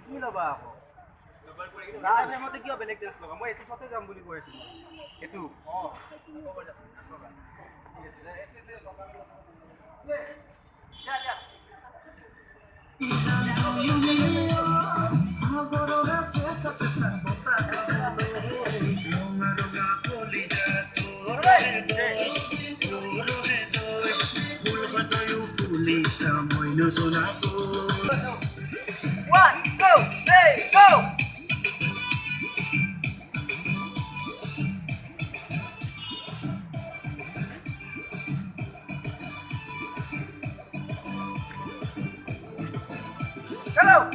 কি ল'বা আকৌ ৰাজে মতে কিয় বেলেগ ড্ৰেছ লগা মই এইটো সাথে যাম বুলি কৈ আছিলো এটো One, go, hey, go! Go!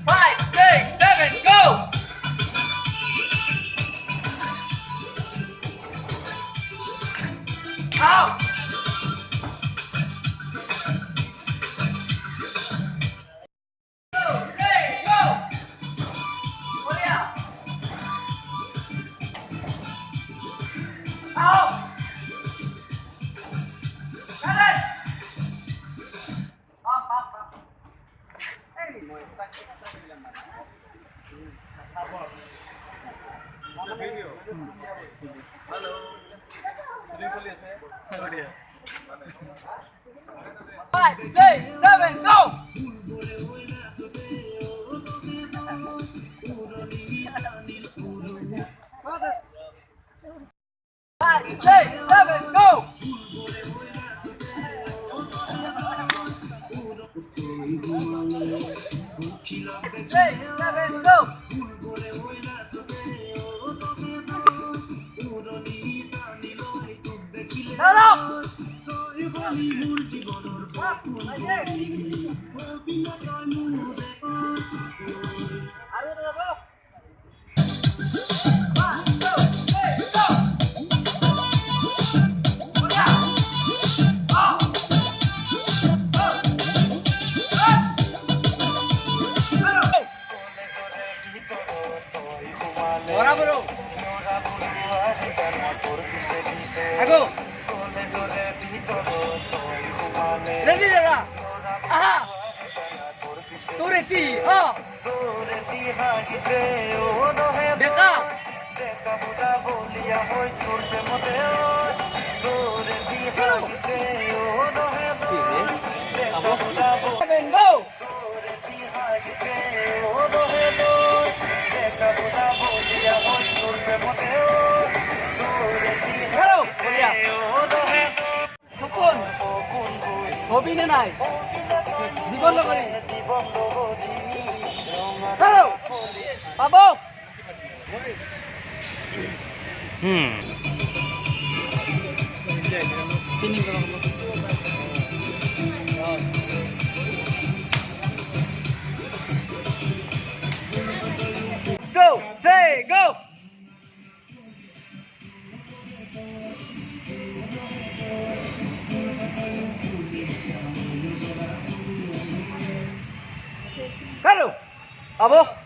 5, 6, 7, go! Out! Five, 6, 7, go! 5, 6, 7, go! 6, 7, go! Shut up! Ago. Ready daga. Aha. Toreti. Oh. Deka. Seven, go. Hello. Sopon. Hobi na nai. Jibon logori. Hello. Pabo. Tining ko lang. Go, hey, go! Hello, Abo.